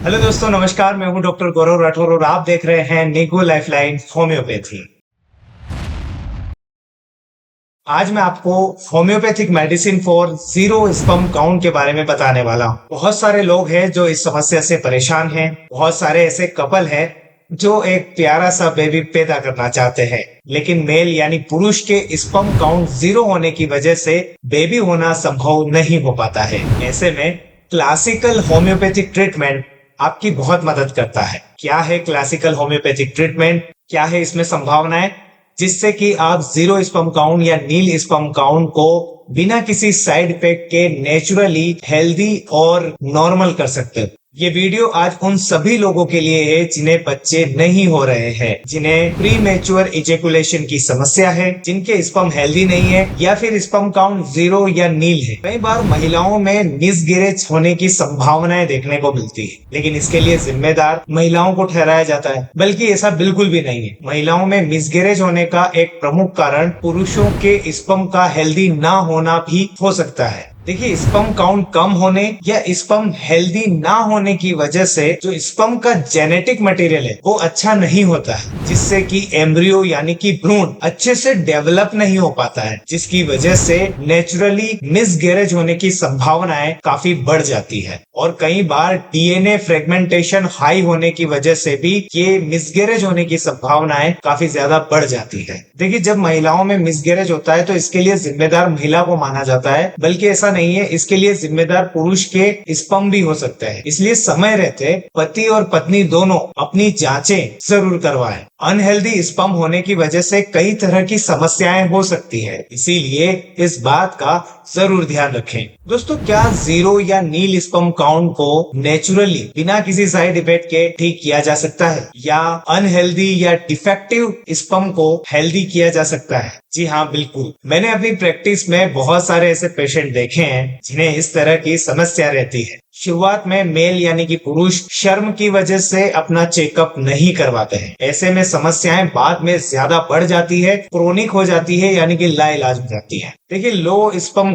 Hello दोस्तों, नमस्कार। मैं हूं डॉक्टर गौरव राठौर और आप देख रहे हैं नीगो लाइफलाइन होम्योपैथी। आज मैं आपको homeopathic medicine for zero sperm count के बारे में बताने वाला हूं। बहुत सारे लोग हैं जो इस समस्या से परेशान हैं। बहुत सारे ऐसे कपल हैं जो एक प्यारा सा बेबी पैदा करना चाहते हैं, लेकिन मेल यानी पुरुष के स्पर्म काउंट जीरो होने की वजह से बेबी होना संभव नहीं हो पाता है। ऐसे में क्लासिकल होम्योपैथिक ट्रीटमेंट आपकी बहुत मदद करता है। क्या है क्लासिकल होम्योपैथिक ट्रीटमेंट? क्या है इसमें संभावनाएं जिससे कि आप जीरो स्पर्म काउंट या नील स्पर्म काउंट को बिना किसी साइड इफेक्ट के नेचुरली हेल्दी और नॉर्मल कर सकते हो। ये वीडियो आज उन सभी लोगों के लिए है जिन्हें बच्चे नहीं हो रहे हैं, जिन्हें प्री मैच्योर इजेकुलेशन की समस्या है, जिनके स्पर्म हेल्दी नहीं है या फिर स्पर्म काउंट जीरो या नील है। कई बार महिलाओं में मिसगैरेज होने की संभावनाएं देखने को मिलती है, लेकिन इसके लिए जिम्मेदार महिलाओं को ठहराया जाता है, बल्कि ऐसा बिल्कुल भी नहीं है। महिलाओं में मिसगैरेज होने का एक प्रमुख कारण पुरुषों के स्पर्म का हेल्दी ना होना भी हो सकता है। देखिए, स्पर्म काउंट कम होने या स्पर्म हेल्दी ना होने की वजह से जो स्पर्म का जेनेटिक मटेरियल है वो अच्छा नहीं होता है, जिससे कि एम्ब्रियो यानी कि भ्रूण अच्छे से डेवलप नहीं हो पाता है, जिसकी वजह से नेचुरली मिसगैरेज होने की संभावनाएं काफी बढ़ जाती है। और कई बार डीएनए फ्रेगमेंटेशन हाई होने की वजह से भी ये मिसगैरेज होने की संभावनाएं काफी ज्यादा बढ़ जाती है। देखिए, जब महिलाओं में मिसगैरेज होता है तो इसके लिए जिम्मेदार महिला को माना जाता है, बल्कि ऐसा नहीं है, इसके लिए जिम्मेदार पुरुष के स्पर्म भी हो सकते हैं। इसलिए समय रहते पति और पत्नी दोनों अपनी जांचें जरूर करवाएं। अनहेल्दी स्पर्म होने की वजह से कई तरह की समस्याएं हो सकती है, इसीलिए इस बात का जरूर ध्यान रखें। दोस्तों, क्या जीरो या नील स्पर्म काउंट को नेचुरली बिना किसी साइड इफेक्ट के ठीक किया जा सकता है, या अनहेल्दी या डिफेक्टिव स्पर्म को हेल्दी किया जा सकता है? जी हाँ, बिल्कुल। मैंने अपनी प्रैक्टिस में बहुत सारे ऐसे पेशेंट देखे हैं जिन्हें इस तरह की समस्या रहती है। शुरुआत में मेल यानी कि पुरुष शर्म की वजह से अपना चेकअप नहीं करवाते हैं। ऐसे में समस्याएं बाद में ज्यादा बढ़ जाती है, क्रोनिक हो जाती है, यानी कि लाइलाज हो जाती है। देखिए, लो स्पर्म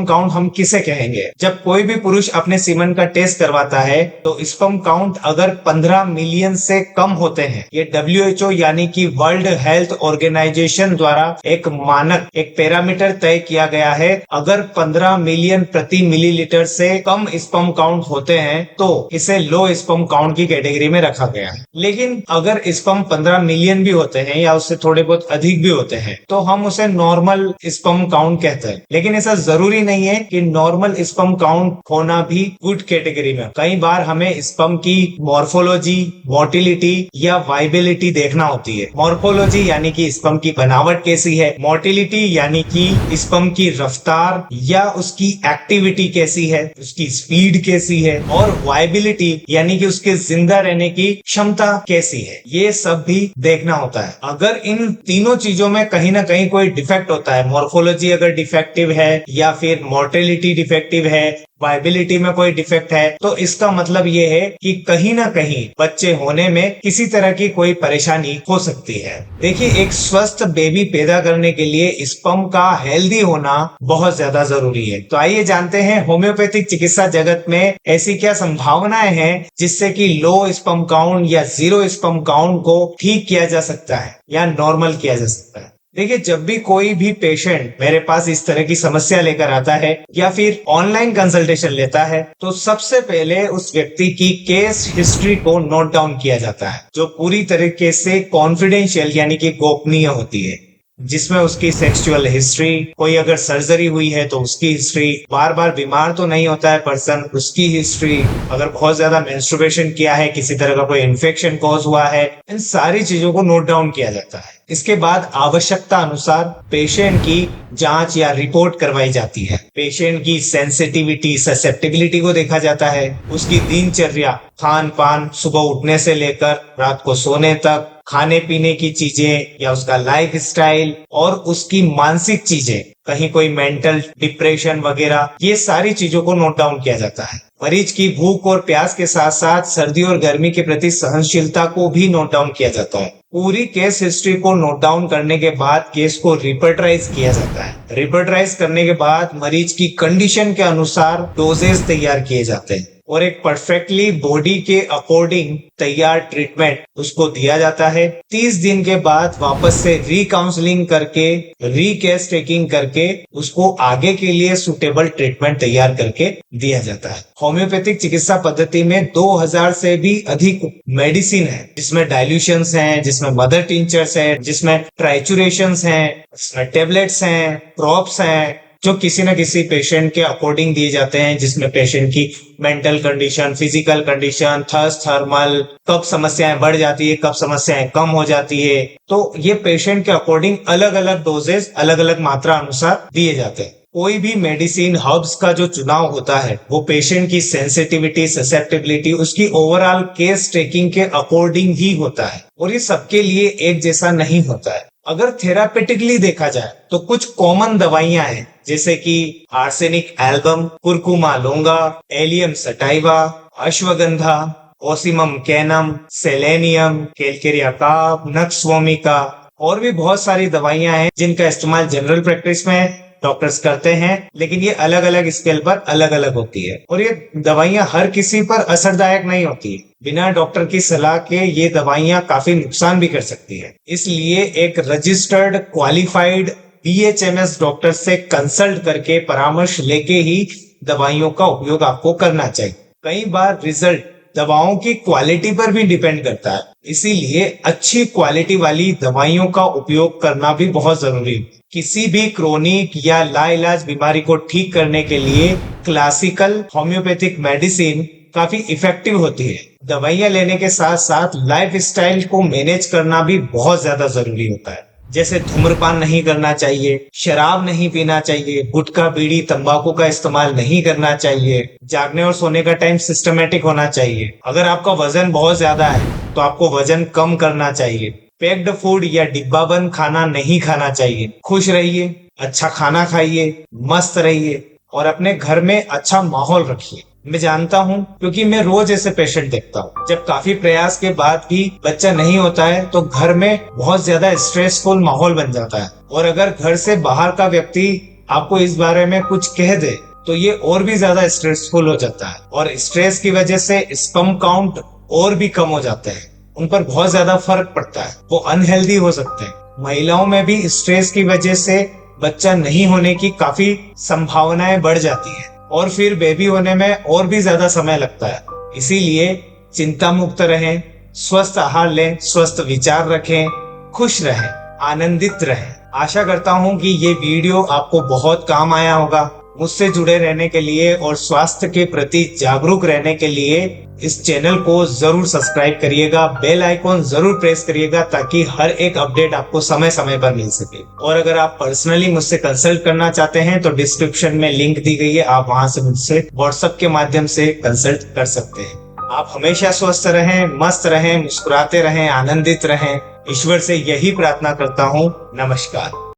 काउंट हम किसे कहेंगे? जब कोई भी पुरुष अपने सीमन का टेस्ट करवाता है तो स्पर्म काउंट अगर 15 मिलियन से कम होते हैं, ये WHO यानी कि वर्ल्ड हेल्थ ऑर्गेनाइजेशन द्वारा एक मानक, एक पैरामीटर तय किया गया है। अगर 15 मिलियन प्रति मिलीलीटर से कम स्पर्म काउंट होते हैं तो इसे लो स्पर्म काउंट की कैटेगरी में रखा गया है। लेकिन अगर स्पर्म 15 मिलियन भी होते हैं या उससे थोड़े बहुत अधिक भी होते हैं तो हम उसे नॉर्मल स्पर्म काउंट कहते हैं। लेकिन ऐसा जरूरी नहीं है कि नॉर्मल स्पर्म काउंट होना भी गुड कैटेगरी में। कई बार हमें स्पर्म की मॉर्फोलॉजी, मोटिलिटी या वाइबिलिटी देखना होती है। मॉर्फोलॉजी यानी कि स्पर्म की बनावट कैसी है, मोटिलिटी यानी कि स्पर्म की रफ्तार या उसकी एक्टिविटी कैसी है, उसकी स्पीड कैसी है, और वाइबिलिटी यानी कि उसके जिंदा रहने की क्षमता कैसी है, ये सब भी देखना होता है। अगर इन तीनों चीजों में कहीं ना कहीं कोई डिफेक्ट होता है, मॉर्फोलॉजी अगर डिफेक्टिव है या फिर मोर्टेलिटी डिफेक्टिव है, वाइबिलिटी में कोई डिफेक्ट है, तो इसका मतलब ये है कि कहीं ना कहीं बच्चे होने में किसी तरह की कोई परेशानी हो सकती है। देखिए, एक स्वस्थ बेबी पैदा करने के लिए स्पर्म का हेल्दी होना बहुत ज्यादा जरूरी है। तो आइए जानते हैं होम्योपैथिक चिकित्सा जगत में ऐसी क्या संभावनाएं हैं जिससे कि लो स्पर्म काउंट या जीरो स्पर्म काउंट को ठीक किया जा सकता है या नॉर्मल किया जा सकता है। देखिए, जब भी कोई भी पेशेंट मेरे पास इस तरह की समस्या लेकर आता है या फिर ऑनलाइन कंसल्टेशन लेता है तो सबसे पहले उस व्यक्ति की केस हिस्ट्री को नोट डाउन किया जाता है, जो पूरी तरीके से कॉन्फिडेंशियल यानी कि गोपनीय होती है, जिसमें उसकी सेक्सुअल हिस्ट्री, कोई अगर सर्जरी हुई है तो उसकी हिस्ट्री, बार बार बीमार तो नहीं होता है पर्सन, उसकी हिस्ट्री, अगर बहुत ज्यादा मेंस्ट्रुएशन किया है, किसी तरह का कोई इन्फेक्शन कॉज हुआ है, इन सारी चीजों को नोट डाउन किया जाता है। इसके बाद आवश्यकता अनुसार पेशेंट की जांच या रिपोर्ट करवाई जाती है। पेशेंट की सेंसिटिविटी, ससेप्टिबिलिटी को देखा जाता है, उसकी दिनचर्या, खान पान, सुबह उठने से लेकर रात को सोने तक, खाने पीने की चीजें या उसका लाइफ स्टाइल, और उसकी मानसिक चीजें, कहीं कोई मेंटल डिप्रेशन वगैरह, ये सारी चीजों को नोट डाउन किया जाता है। मरीज की भूख और प्यास के साथ साथ सर्दी और गर्मी के प्रति सहनशीलता को भी नोट डाउन किया जाता है। पूरी केस हिस्ट्री को नोट डाउन करने के बाद केस को रिपर्टराइज किया जाता है। रिपर्टराइज करने के बाद मरीज की कंडीशन के अनुसार डोजेज तैयार किए जाते हैं और एक परफेक्टली बॉडी के अकॉर्डिंग तैयार ट्रीटमेंट उसको दिया जाता है। 30 दिन के बाद वापस से रीकाउंसलिंग करके, रीकेस टेकिंग करके उसको आगे के लिए सुटेबल ट्रीटमेंट तैयार करके दिया जाता है। होम्योपैथिक चिकित्सा पद्धति में 2000 से भी अधिक मेडिसिन है, जिसमें डाइल्यूशंस हैं, जिसमें मदर टिंचर्स है, जिसमें ट्राइचुरेशंस हैं, जिसमें टेबलेट्स हैं, ड्रॉप्स हैं, जो किसी न किसी पेशेंट के अकॉर्डिंग दिए जाते हैं, जिसमें पेशेंट की mental condition, physical condition, thirst, thermal, कब समस्याएं बढ़ जाती है, कब समस्याएं कम हो जाती है, तो ये पेशेंट के अकॉर्डिंग अलग अलग डोजेस, अलग अलग मात्रा अनुसार दिए जाते हैं। कोई भी मेडिसिन हर्ब्स का जो चुनाव होता है वो पेशेंट की सेंसिटिविटी, ससेप्टिबिलिटी, उसकी ओवरऑल केस टेकिंग के अकॉर्डिंग ही होता है और ये सबके लिए एक जैसा नहीं होता है। अगर थेरापेटिकली देखा जाए तो कुछ कॉमन दवाइयां हैं, जैसे कि arsenicum album, curcuma longa, allium sativa, ashwagandha, ocimum canum, selenium, calcarea carb, nux vomica और भी बहुत सारी दवाइयां हैं जिनका इस्तेमाल जनरल प्रैक्टिस में डॉक्टर्स करते हैं, लेकिन ये अलग अलग स्केल पर अलग अलग होती है और ये दवाइयां हर किसी पर असरदायक नहीं होती है। बिना डॉक्टर की सलाह के ये दवाइयां काफी नुकसान भी कर सकती है। इसलिए एक रजिस्टर्ड क्वालिफाइड BHMS डॉक्टर से कंसल्ट करके परामर्श लेके ही दवाइयों का उपयोग आपको करना चाहिए। कई बार रिजल्ट दवाओं की क्वालिटी पर भी डिपेंड करता है, इसीलिए अच्छी क्वालिटी वाली दवाइयों का उपयोग करना भी बहुत जरूरी है। किसी भी क्रोनिक या लाइलाज बीमारी को ठीक करने के लिए क्लासिकल होम्योपैथिक मेडिसिन काफी इफेक्टिव होती है। दवाइयां लेने के साथ साथ लाइफ स्टाइल को मैनेज करना भी बहुत ज्यादा जरूरी होता है, जैसे धूम्रपान नहीं करना चाहिए, शराब नहीं पीना चाहिए, गुटखा, बीड़ी, तंबाकू का इस्तेमाल नहीं करना चाहिए, जागने और सोने का टाइम सिस्टमेटिक होना चाहिए। अगर आपका वजन बहुत ज्यादा है तो आपको वजन कम करना चाहिए। पैक्ड फूड या डिब्बाबंद खाना नहीं खाना चाहिए। खुश रहिए, अच्छा खाना खाइए, मस्त रहिए और अपने घर में अच्छा माहौल रखिए। मैं जानता हूँ क्योंकि मैं रोज ऐसे पेशेंट देखता हूँ। जब काफी प्रयास के बाद भी बच्चा नहीं होता है तो घर में बहुत ज्यादा स्ट्रेसफुल माहौल बन जाता है और अगर घर से बाहर का व्यक्ति आपको इस बारे में कुछ कह दे तो ये और भी ज्यादा स्ट्रेसफुल हो जाता है और स्ट्रेस की वजह से स्पर्म काउंट और भी कम हो जाते हैं, उन पर बहुत ज्यादा फर्क पड़ता है, वो अनहेल्दी हो सकते हैं। महिलाओं में भी स्ट्रेस की वजह से बच्चा नहीं होने की काफी संभावनाएं बढ़ जाती है और फिर बेबी होने में और भी ज्यादा समय लगता है। इसीलिए चिंता मुक्त रहें, स्वस्थ आहार लें, स्वस्थ विचार रखें, खुश रहें, आनंदित रहें। आशा करता हूं कि ये वीडियो आपको बहुत काम आया होगा। मुझसे जुड़े रहने के लिए और स्वास्थ्य के प्रति जागरूक रहने के लिए इस चैनल को जरूर सब्सक्राइब करिएगा, बेल आइकॉन जरूर प्रेस करिएगा ताकि हर एक अपडेट आपको समय समय पर मिल सके। और अगर आप पर्सनली मुझसे कंसल्ट करना चाहते हैं तो डिस्क्रिप्शन में लिंक दी गई है, आप वहां से मुझसे व्हाट्सएप के माध्यम से कंसल्ट कर सकते हैं। आप हमेशा स्वस्थ रहें, मस्त रहें, मुस्कुराते रहें, आनंदित रहें। ईश्वर से यही प्रार्थना करता हूँ। नमस्कार।